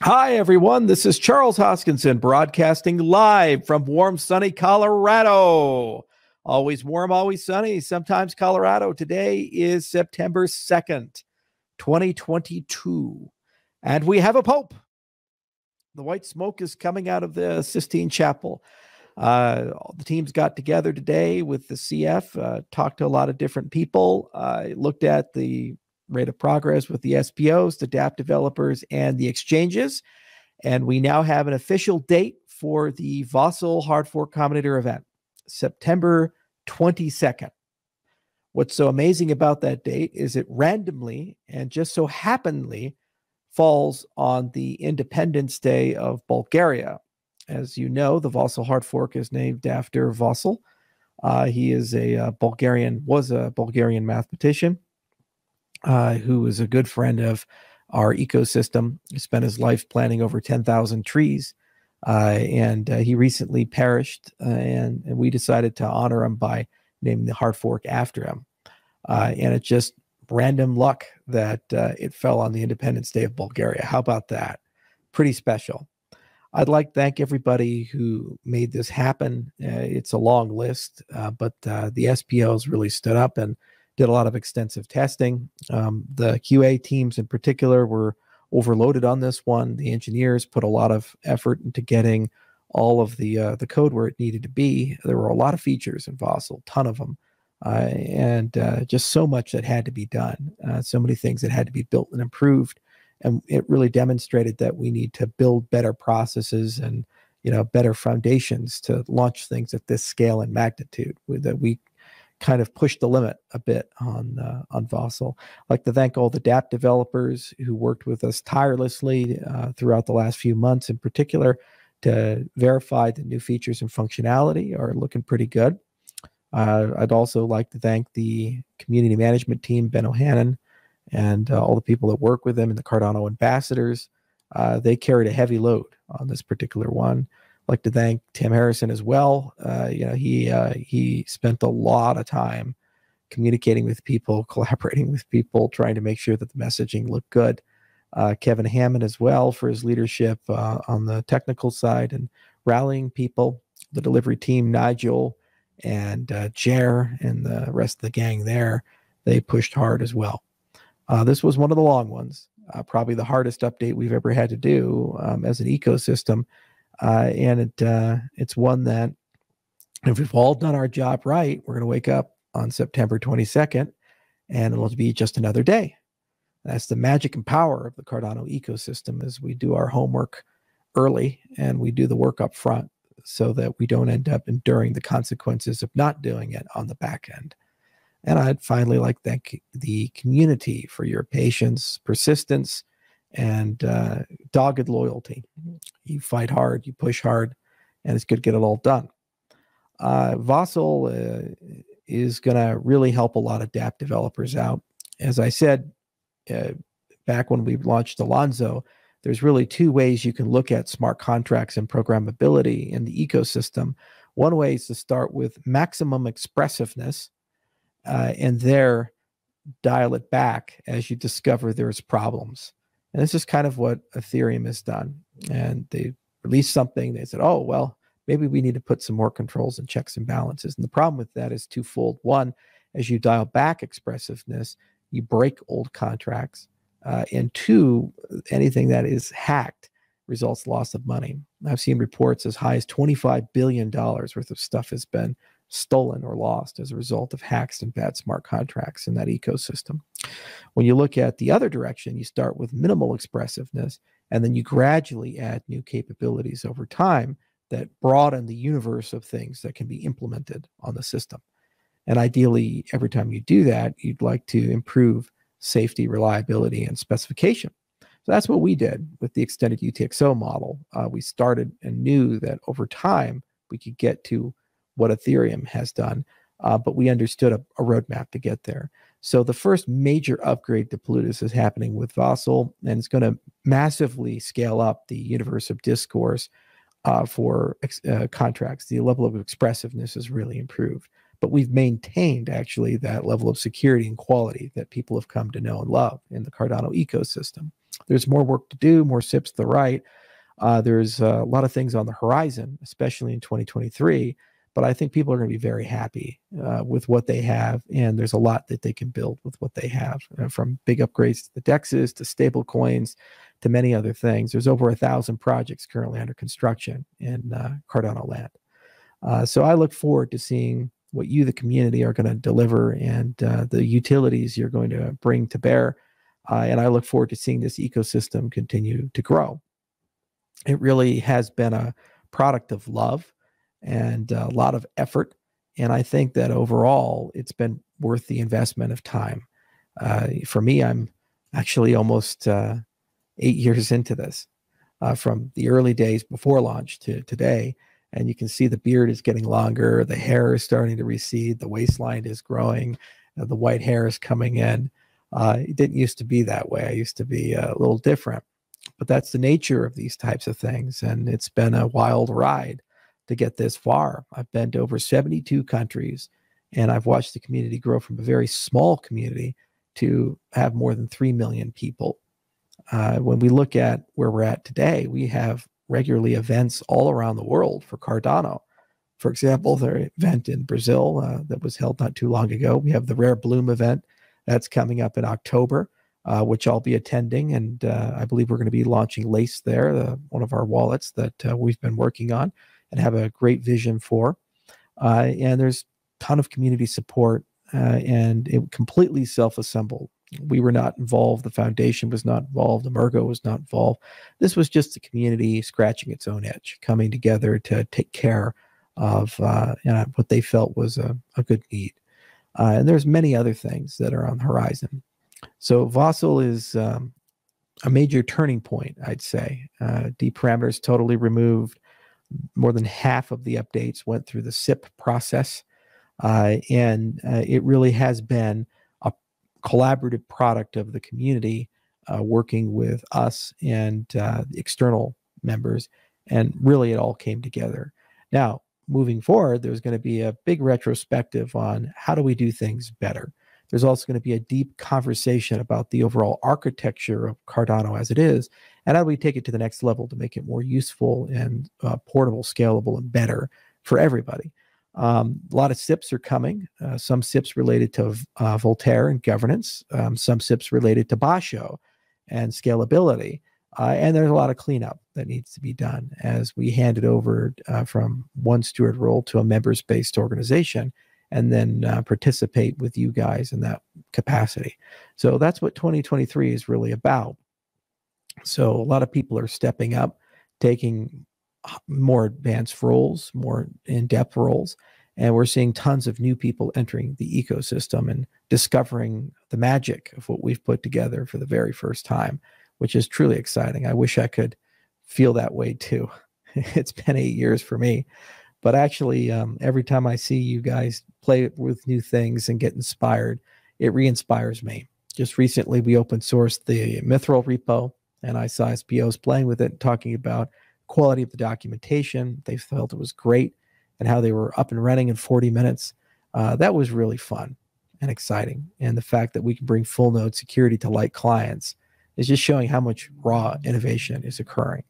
Hi, everyone. This is Charles Hoskinson broadcasting live from warm, sunny Colorado. Always warm, always sunny, sometimes Colorado. Today is September 2nd, 2022. And we have a pope. The white smoke is coming out of the Sistine Chapel. The teams got together today with the CF, talked to a lot of different people, looked at the rate of progress with the SPOs, the DApp developers, and the exchanges. And we now have an official date for the Vasil Hardfork Combinator event, September 22nd. What's so amazing about that date is it randomly and just so happenly falls on the Independence Day of Bulgaria. As you know, the Vasil Hardfork is named after Vasil. He is was a Bulgarian mathematician who is a good friend of our ecosystem. He spent his life planting over 10,000 trees, and he recently perished, and we decided to honor him by naming the Hardfork after him. And it's just random luck that it fell on the Independence Day of Bulgaria. How about that? Pretty special. I'd like to thank everybody who made this happen. It's a long list, but the SPOs really stood up and did a lot of extensive testing. The QA teams in particular were overloaded on this one. The engineers put a lot of effort into getting all of the code where it needed to be. There were a lot of features in Vasil, a ton of them, and just so much that had to be done. So many things that had to be built and improved. And it really demonstrated that we need to build better processes and better foundations to launch things at this scale and magnitude. That we kind of pushed the limit a bit on Vasil. I'd like to thank all the DApp developers who worked with us tirelessly throughout the last few months, in particular, to verify the new features and functionality are looking pretty good. I'd also like to thank the community management team, Ben O'Hannon, and all the people that work with them and the Cardano ambassadors. They carried a heavy load on this particular one. I'd like to thank Tim Harrison as well. He spent a lot of time communicating with people, collaborating with people, trying to make sure that the messaging looked good. Kevin Hammond as well for his leadership on the technical side and rallying people. The delivery team, Nigel and Jer and the rest of the gang there, they pushed hard as well. This was one of the long ones, probably the hardest update we've ever had to do as an ecosystem. And it's one that if we've all done our job right, we're going to wake up on September 22nd and it'll be just another day. That's the magic and power of the Cardano ecosystem, is we do our homework early and we do the work up front so that we don't end up enduring the consequences of not doing it on the back end. And I'd finally like to thank the community for your patience, persistence, and dogged loyalty. You fight hard, you push hard, and it's good to get it all done. Vasil is going to really help a lot of DApp developers out. As I said back when we launched Alonzo, there's really two ways you can look at smart contracts and programmability in the ecosystem. One way is to start with maximum expressiveness, and there dial it back as you discover there's problems. And this is kind of what Ethereum has done. And they released something. They said, oh, well, maybe we need to put some more controls and checks and balances. And the problem with that is twofold. One, as you dial back expressiveness, you break old contracts. And two, anything that is hacked results loss of money. I've seen reports as high as $25 billion worth of stuff has been stolen or lost as a result of hacks and bad smart contracts in that ecosystem. When you look at the other direction, you start with minimal expressiveness, and then you gradually add new capabilities over time that broaden the universe of things that can be implemented on the system. And ideally, every time you do that, you'd like to improve safety, reliability, and specification. So that's what we did with the extended UTXO model. We started and knew that over time, we could get to what Ethereum has done, but we understood a roadmap to get there. So the first major upgrade to Plutus is happening with Vasil, and it's going to massively scale up the universe of discourse for contracts. The level of expressiveness is really improved, but we've maintained actually that level of security and quality that people have come to know and love in the Cardano ecosystem. There's more work to do, more SIPs to write. There's a lot of things on the horizon, especially in 2023. But I think people are going to be very happy with what they have, and there's a lot that they can build with what they have, from big upgrades to the DEXs to stable coins to many other things. There's over 1,000 projects currently under construction in Cardano land. So I look forward to seeing what you, the community, are going to deliver, and the utilities you're going to bring to bear. And I look forward to seeing this ecosystem continue to grow. It really has been a product of love and a lot of effort. And I think that overall, it's been worth the investment of time. For me, I'm actually almost 8 years into this, from the early days before launch to today. And you can see the beard is getting longer, the hair is starting to recede, the waistline is growing, the white hair is coming in. It didn't used to be that way. I used to be a little different. But that's the nature of these types of things. And it's been a wild ride to get this far. I've been to over 72 countries, and I've watched the community grow from a very small community to have more than 3 million people. When we look at where we're at today, we have regularly events all around the world for Cardano. For example, the event in Brazil that was held not too long ago. We have the Rare Bloom event that's coming up in October, which I'll be attending. And I believe we're going to be launching Lace there, one of our wallets that we've been working on and have a great vision for. And there's a ton of community support, and it completely self-assembled. We were not involved. The foundation was not involved. Emergo was not involved. This was just the community scratching its own itch, coming together to take care of what they felt was a good need. And there's many other things that are on the horizon. So Vasil is a major turning point, I'd say. Deparameters totally removed. More than half of the updates went through the SIP process. And it really has been a collaborative product of the community working with us and the external members. And really, it all came together. Now, moving forward, there's going to be a big retrospective on how do we do things better. There's also going to be a deep conversation about the overall architecture of Cardano as it is, and how do we take it to the next level to make it more useful and portable, scalable, and better for everybody. A lot of SIPs are coming, some SIPs related to Voltaire and governance, some SIPs related to Basho and scalability. And there's a lot of cleanup that needs to be done as we hand it over from one steward role to a members-based organization, and then participate with you guys in that capacity. So that's what 2023 is really about. So a lot of people are stepping up, taking more advanced roles, more in-depth roles, and we're seeing tons of new people entering the ecosystem and discovering the magic of what we've put together for the very first time, which is truly exciting. I wish I could feel that way too. It's been 8 years for me. But actually, every time I see you guys play with new things and get inspired, it re-inspires me. Just recently, we open sourced the Mithril repo, and I saw SPOs playing with it, talking about quality of the documentation. They felt it was great, and how they were up and running in 40 minutes. That was really fun and exciting. And the fact that we can bring full node security to light clients is just showing how much raw innovation is occurring.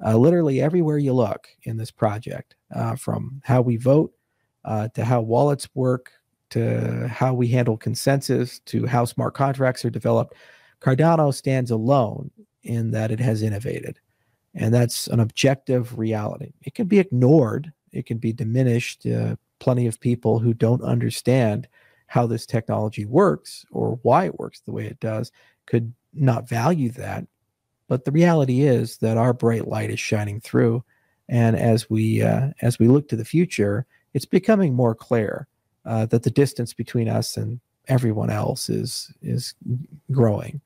Literally everywhere you look in this project, from how we vote to how wallets work to how we handle consensus to how smart contracts are developed, Cardano stands alone in that it has innovated. And that's an objective reality. It can be ignored. It can be diminished. Plenty of people who don't understand how this technology works or why it works the way it does could not value that. But the reality is that our bright light is shining through, and as we look to the future, it's becoming more clear that the distance between us and everyone else is growing.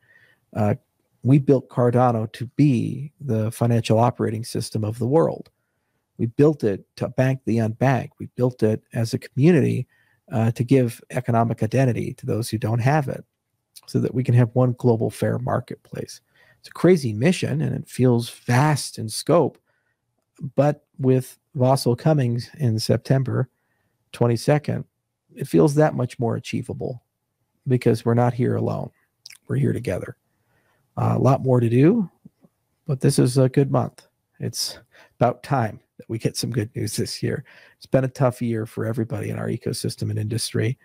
We built Cardano to be the financial operating system of the world. We built it to bank the unbanked. We built it as a community to give economic identity to those who don't have it, so that we can have one global fair marketplace. It's a crazy mission, and it feels vast in scope. But with Vasil coming in September 22nd, it feels that much more achievable, because we're not here alone. We're here together. A lot more to do, but this is a good month. It's about time that we get some good news this year. It's been a tough year for everybody in our ecosystem and industry.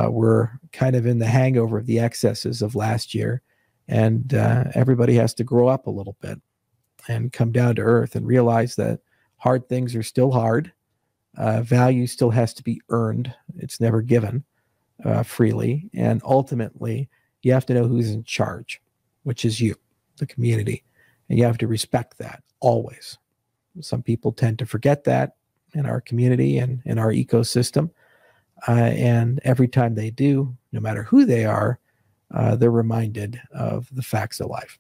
We're kind of in the hangover of the excesses of last year, and everybody has to grow up a little bit and come down to earth and realize that hard things are still hard. Value still has to be earned. It's never given freely. And ultimately, you have to know who's in charge, which is you, the community. And you have to respect that always. Some people tend to forget that in our community and in our ecosystem. And every time they do, no matter who they are, they're reminded of the facts of life.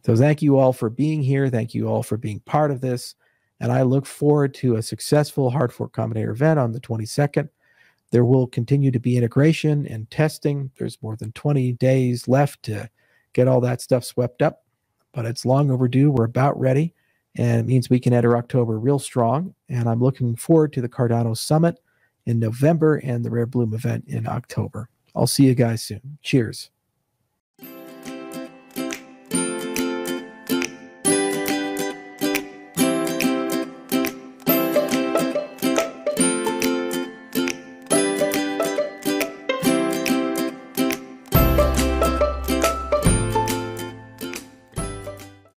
So thank you all for being here. Thank you all for being part of this. And I look forward to a successful Hardfork Combinator event on the 22nd. There will continue to be integration and testing. There's more than 20 days left to get all that stuff swept up, but it's long overdue. We're about ready, and it means we can enter October real strong. And I'm looking forward to the Cardano Summit in November and the Rare Bloom event in October. I'll see you guys soon. Cheers.